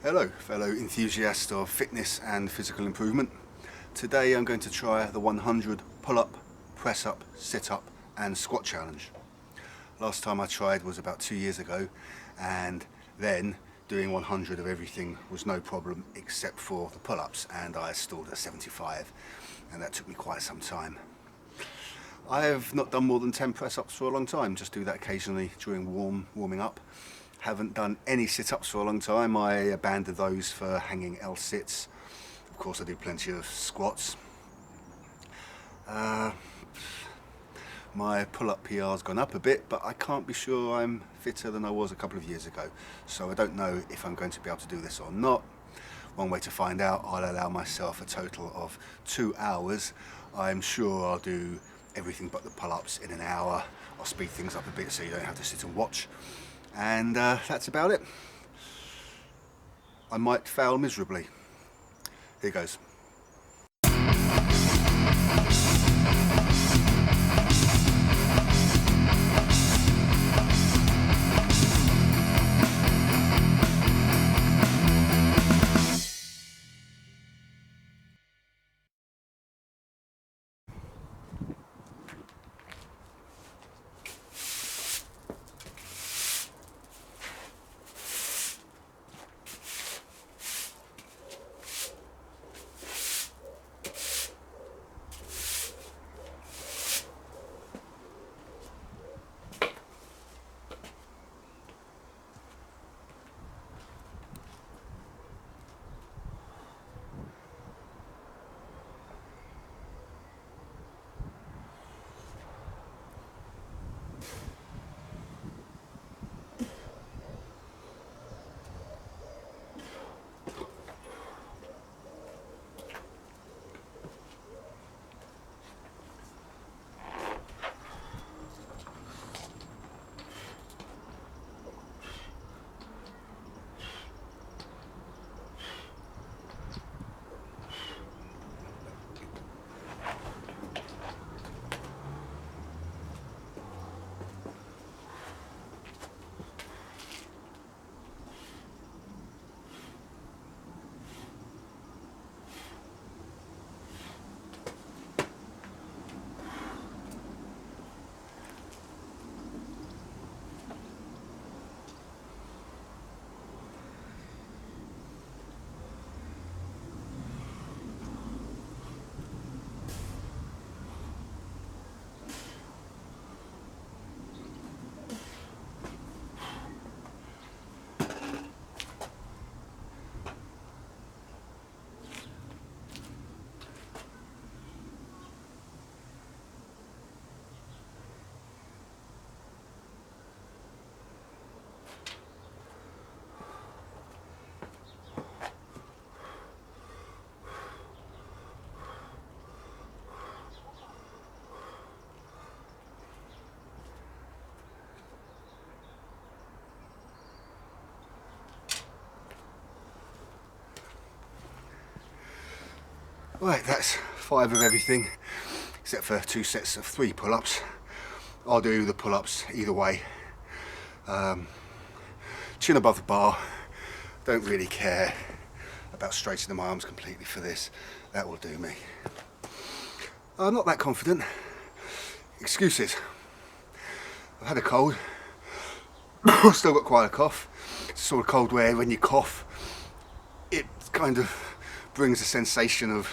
Hello fellow enthusiasts of fitness and physical improvement. Today I'm going to try the 100 pull-up, press-up, sit-up and squat challenge. Last time I tried was about 2 years ago, and then doing 100 of everything was no problem except for the pull-ups, and I stalled at 75, and that took me quite some time. I have not done more than 10 press-ups for a long time, just do that occasionally during warming up. Haven't done any sit-ups for a long time. I abandoned those for hanging L-sits. Of course I do plenty of squats. My pull-up PR's gone up a bit, but I can't be sure I'm fitter than I was a couple of years ago, so I don't know if I'm going to be able to do this or not. One way to find out, I'll allow myself a total of 2 hours. I'm sure I'll do everything but the pull-ups in an hour. I'll speed things up a bit so you don't have to sit and watch. And that's about it. I might fail miserably. Here goes. Right, that's 5 of everything, except for 2 sets of 3 pull-ups. I'll do the pull-ups either way. Chin above the bar. Don't really care about straightening my arms completely for this. That will do me. I'm not that confident. Excuses. I've had a cold. I've still got quite a cough. It's the sort of cold where when you cough, it kind of brings a sensation of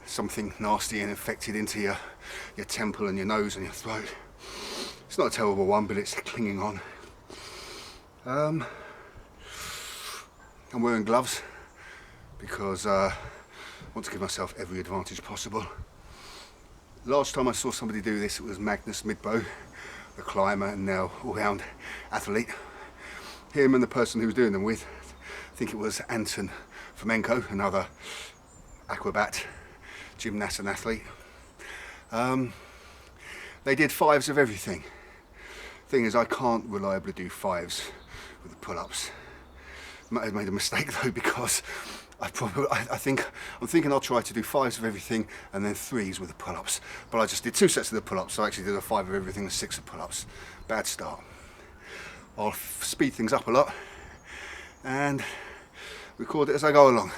something nasty and infected into your temple and your nose and your throat. It's not a terrible one, but it's clinging on. I'm wearing gloves because I want to give myself every advantage possible. Last time I saw somebody do this, it was Magnus Midbo, the climber and now all-round athlete. Him and the person who was doing them with, I think it was Anton Fomenko, another acrobat, gymnast and athlete. They did 5s of everything. Thing is, I can't reliably do 5s with the pull-ups. I made a mistake though, because I'm thinking I'll try to do 5s of everything and then 3s with the pull-ups. But I just did 2 sets of the pull-ups, so I actually did a 5 of everything and 6 of pull-ups. Bad start. I'll speed things up a lot and record it as I go along.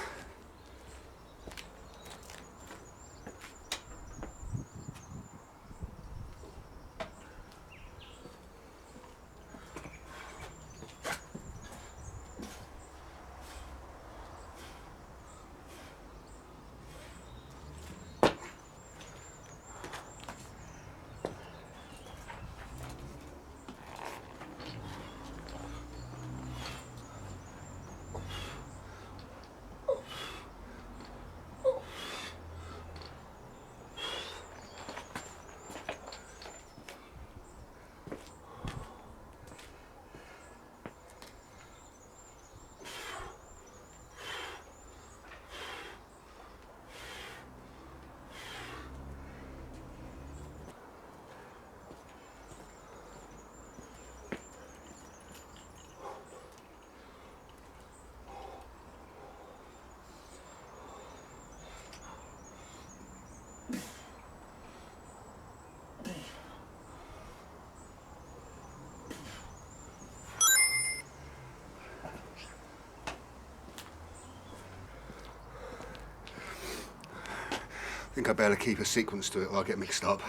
I think I better keep a sequence to it or I'll get mixed up.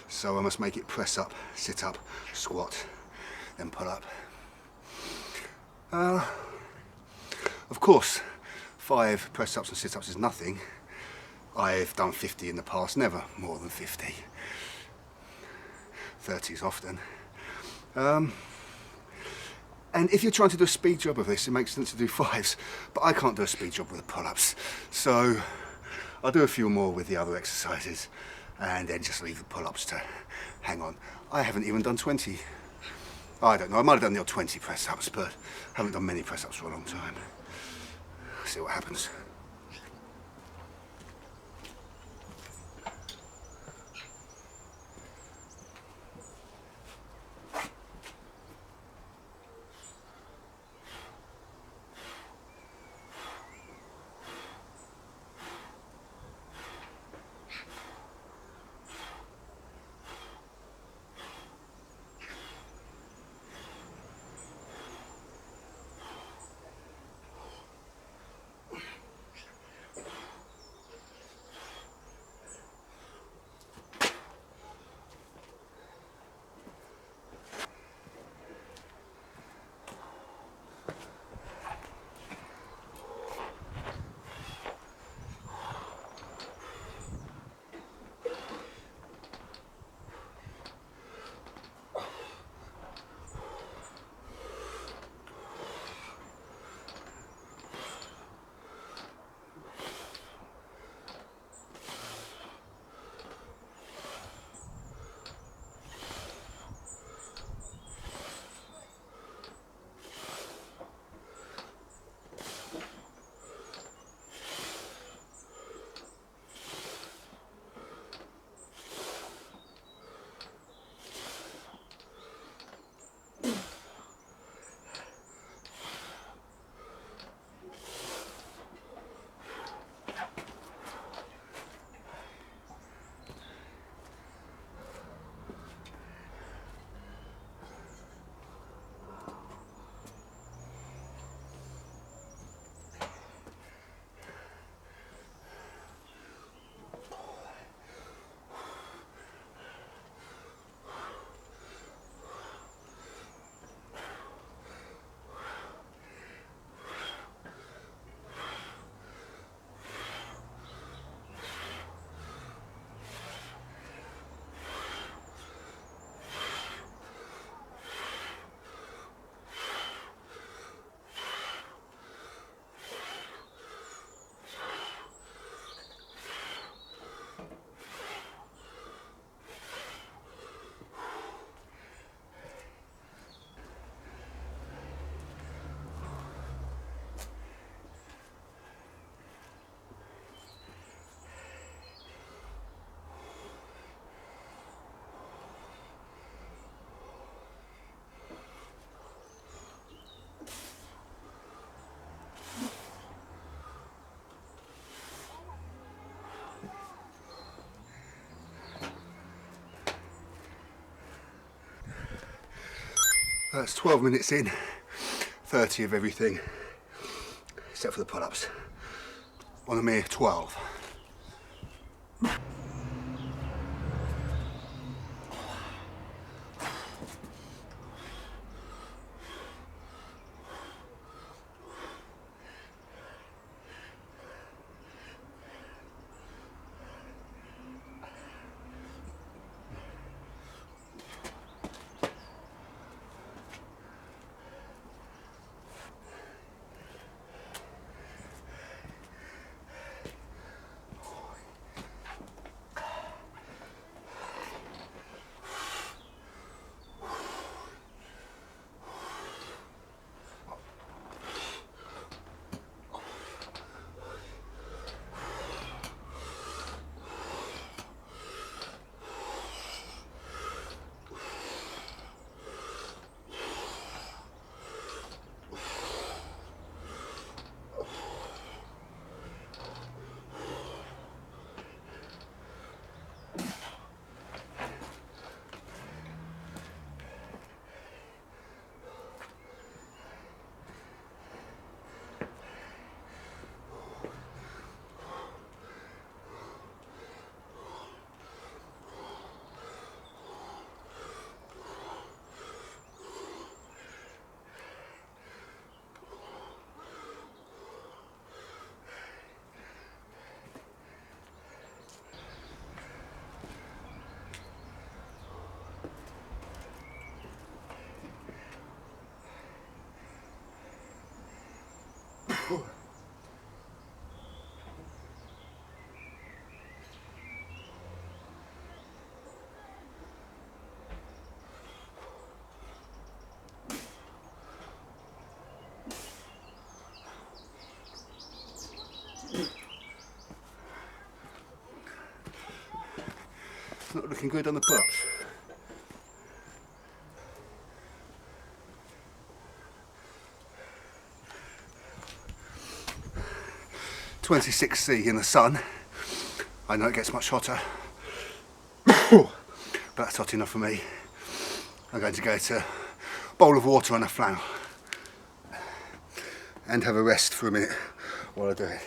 So I must make it press up, sit up, squat, then pull up. Of course, 5 press ups and sit ups is nothing. I've done 50 in the past, never more than 50. 30 is often. And if you're trying to do a speed job of this, it makes sense to do 5s, but I can't do a speed job with the pull-ups. So I'll do a few more with the other exercises and then just leave the pull-ups to hang on. I haven't even done 20. I don't know, I might have done the odd 20 press-ups, but I haven't done many press-ups for a long time. See what happens. That's 12 minutes in, 30 of everything. except for the pull-ups, on a mere 12. Not looking good on the pull-ups. (26°C in the sun). I know it gets much hotter, but that's hot enough for me. I'm going to go to a bowl of water on a flannel and have a rest for a minute while I do it.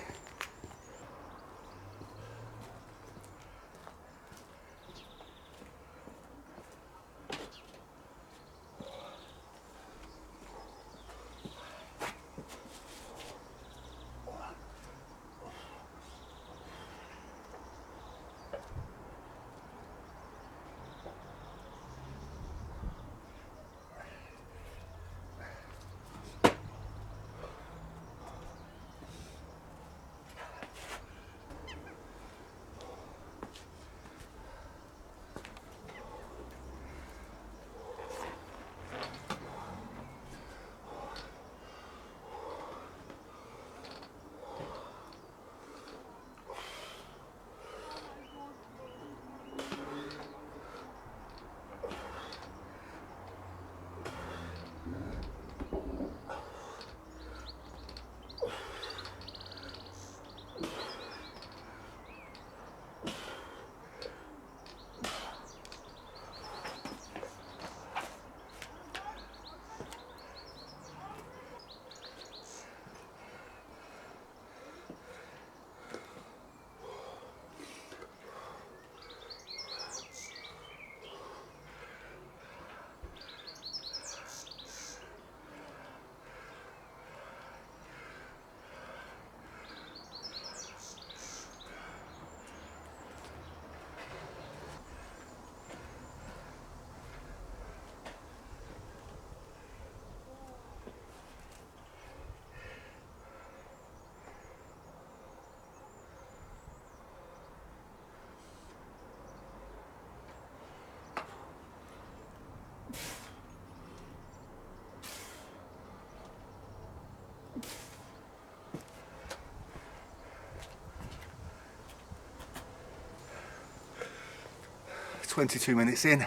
(22 minutes in,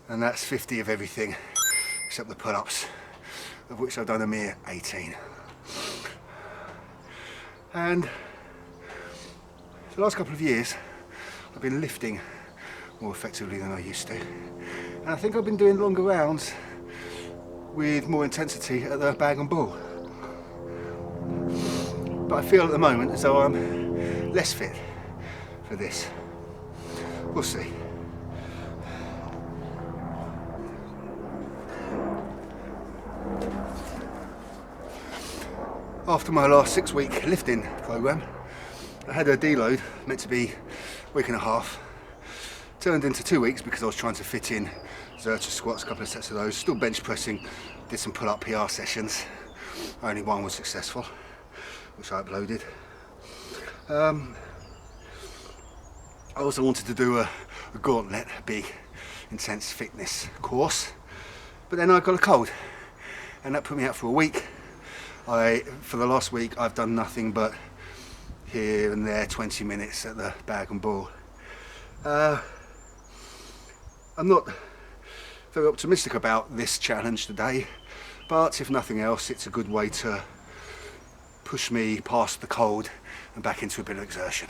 and that's 50 of everything except the pull-ups, of which I've done a mere 18. And the last couple of years I've been lifting more effectively than I used to, and I think I've been doing longer rounds with more intensity at the bag and ball. but I feel at the moment as though I'm less fit for this. We'll see. After my last 6-week lifting program, I had a deload meant to be a week and a half, turned into 2 weeks because I was trying to fit in Zercher squats, a couple of sets of those, still bench pressing, did some pull-up PR sessions. Only one was successful, which I uploaded. I also wanted to do a gauntlet, a big intense fitness course, but then I got a cold and that put me out for a week. For the last week I've done nothing but here and there 20 minutes at the Bag and Ball. I'm not very optimistic about this challenge today, but if nothing else it's a good way to push me past the cold and back into a bit of exertion.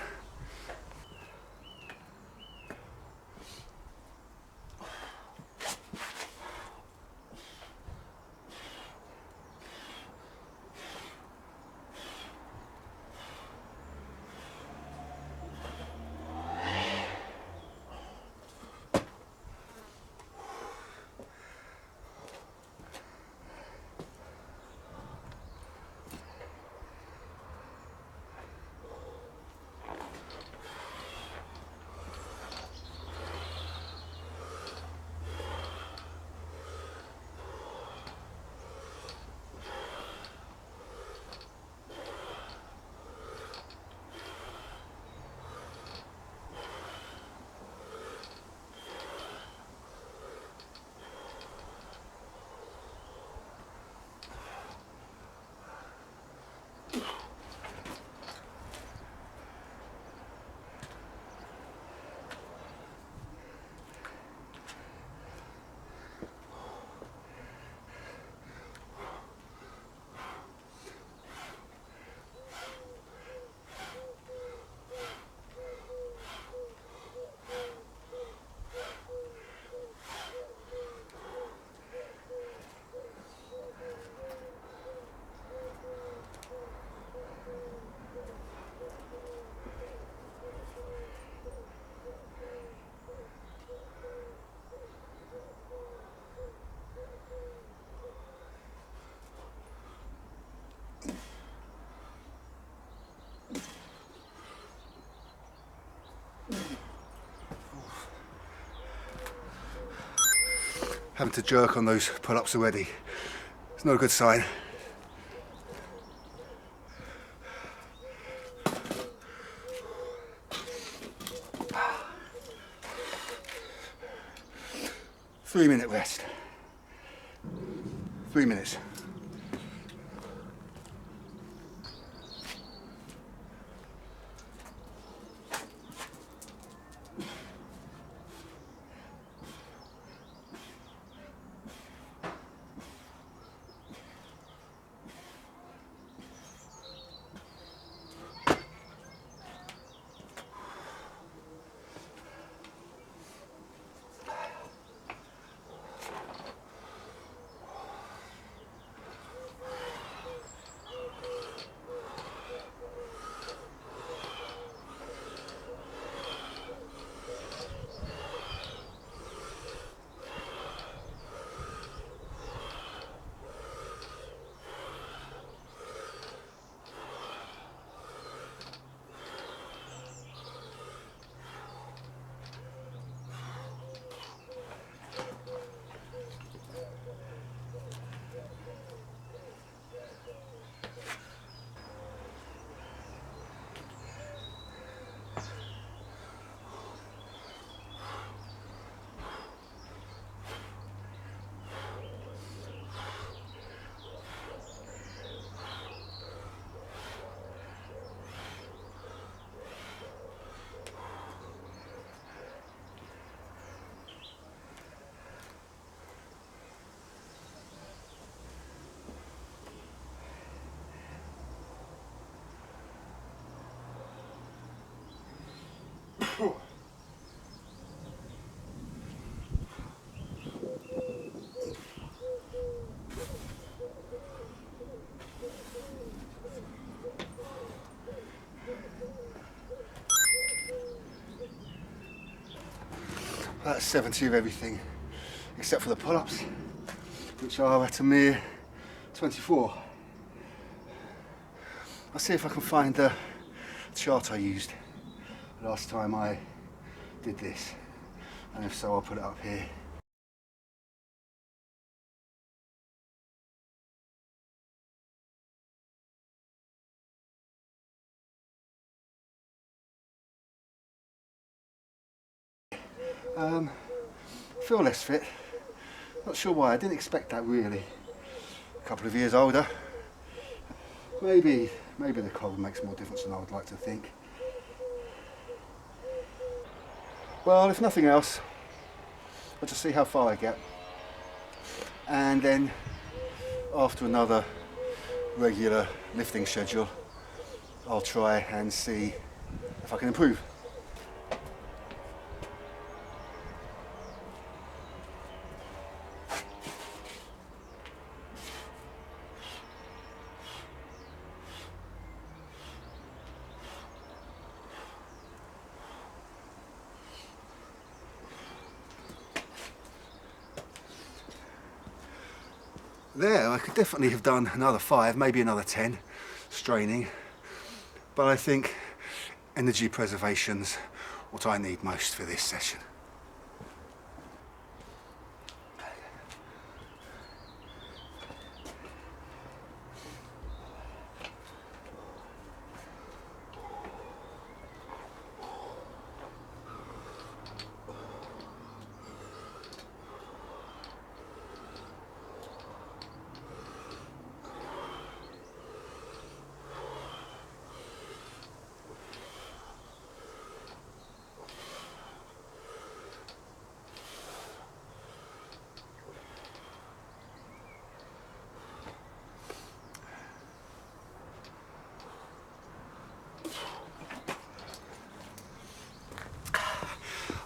Having to jerk on those pull-ups already. It's not a good sign. Three-minute rest. 3 minutes. That's 70 of everything, except for the pull-ups, which are at a mere 24. I'll see if I can find the chart I used last time I did this, and if so, I'll put it up here. Feel less fit. Not sure why. I didn't expect that really. A couple of years older. Maybe the cold makes more difference than I would like to think. Well, if nothing else, I'll just see how far I get. And then, after another regular lifting schedule, I'll try and see if I can improve. There, I could definitely have done another 5, maybe another 10, straining, but I think energy preservation's what I need most for this session.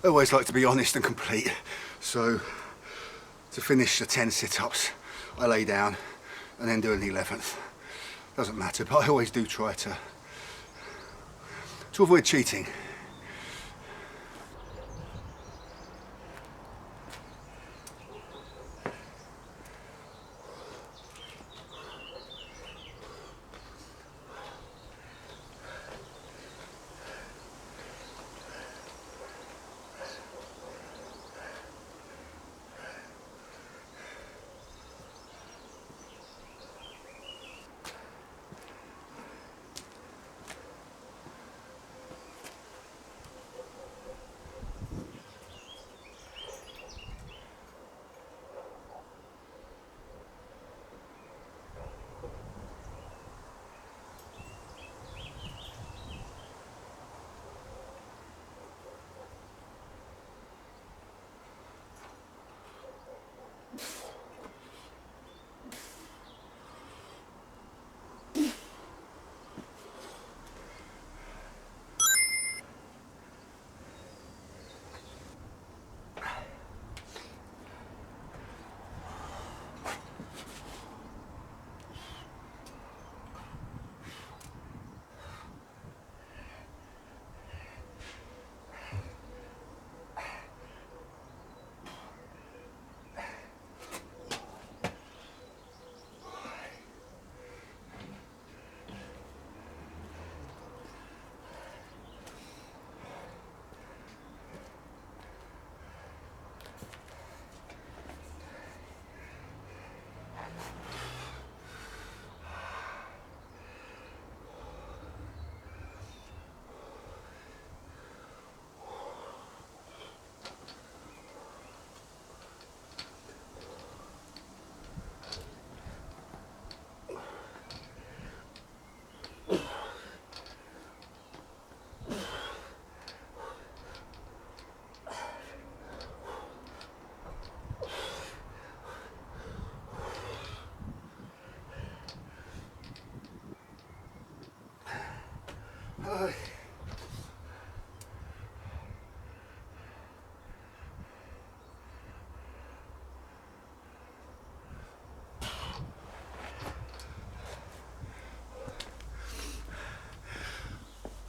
I always like to be honest and complete, so to finish the 10 sit-ups I lay down and then do an 11th. Doesn't matter, but I always do try to avoid cheating.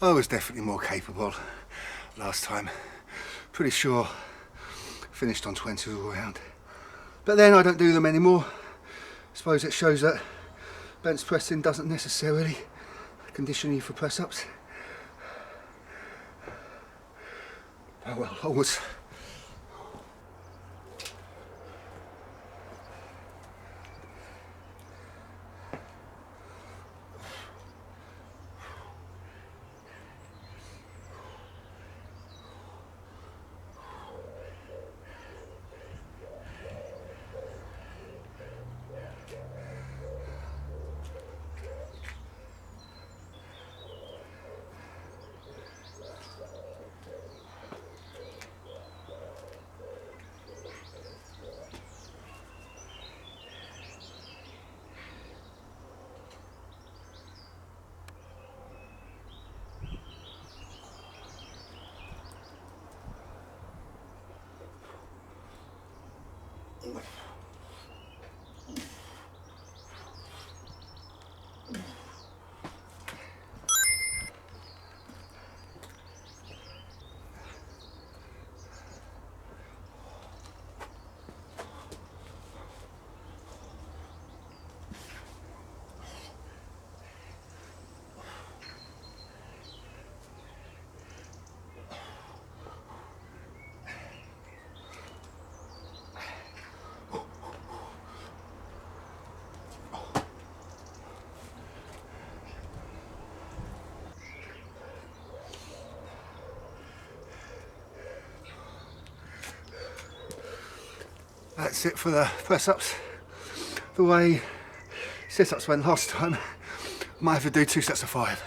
I was definitely more capable last time. Pretty sure finished on 20 all round. But then I don't do them anymore. I suppose it shows that bench pressing doesn't necessarily condition you for press-ups. Oh well, onwards. That's it for the press-ups. The way sit-ups went last time, might have to do 2 sets of 5,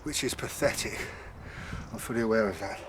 which is pathetic. I'm fully aware of that.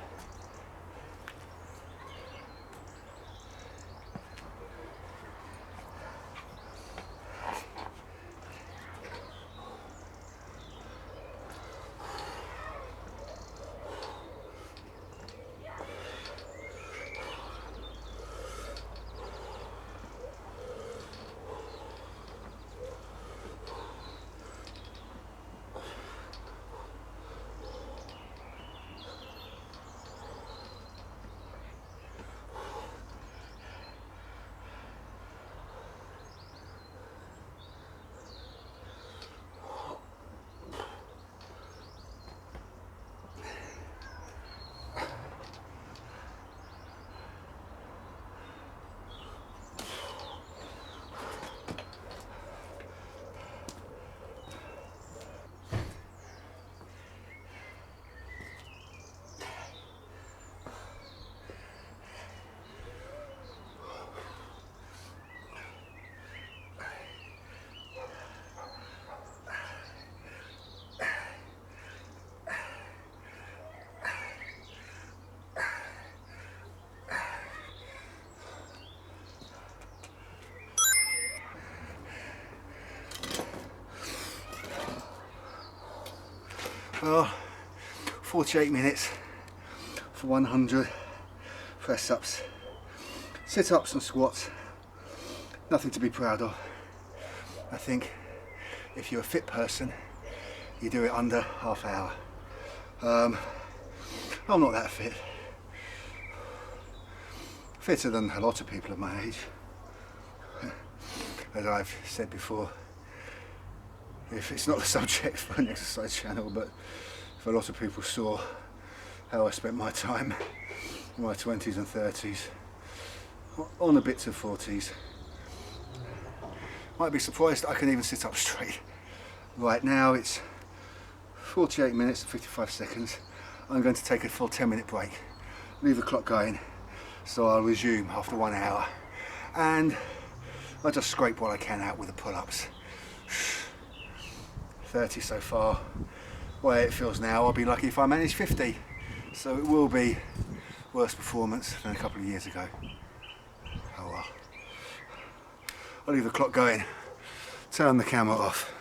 Well, 48 minutes for 100 press-ups, sit-ups and squats. Nothing to be proud of. I think if you're a fit person, you do it under half hour. I'm not that fit. Fitter than a lot of people of my age. As I've said before, if it's not the subject for an exercise channel, but if a lot of people saw how I spent my time in my 20s and 30s, on a bit to 40s, might be surprised I can even sit up straight. Right now it's 48 minutes and 55 seconds. I'm going to take a full 10-minute break, leave the clock going, so I'll resume after 1 hour, and I'll just scrape what I can out with the pull-ups. 30 so far. The way it feels now, I'll be lucky if I manage 50. So it will be worse performance than a couple of years ago. Oh well. I'll leave the clock going, turn the camera off.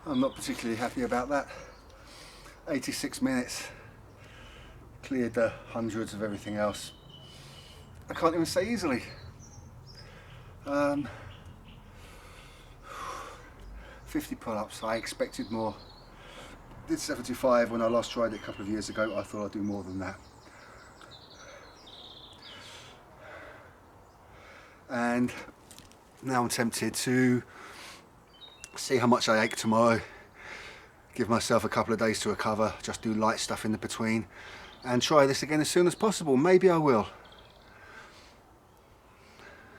I'm not particularly happy about that. 86 minutes, cleared the hundreds of everything else. I can't even say easily. 50 pull-ups, I expected more. Did 75 when I last tried it a couple of years ago. I thought I'd do more than that. And now I'm tempted to see how much I ache tomorrow, give myself a couple of days to recover, just do light stuff in the between, and try this again as soon as possible. Maybe I will.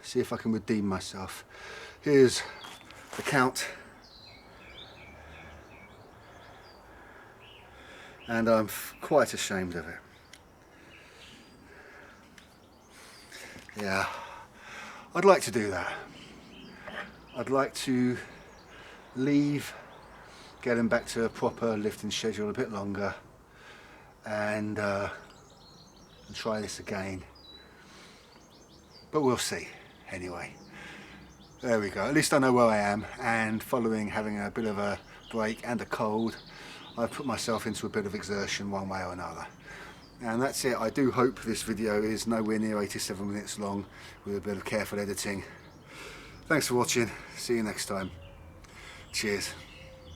See if I can redeem myself. Here's the count. And I'm quite ashamed of it. Yeah, I'd like to do that. I'd like to leave, getting back to a proper lifting schedule a bit longer, and try this again. But we'll see. Anyway, there we go. At least I know where I am, and following having a bit of a break and a cold, I've put myself into a bit of exertion one way or another. And that's it. I do hope this video is nowhere near 87 minutes long with a bit of careful editing. Thanks for watching. See you next time. Cheers.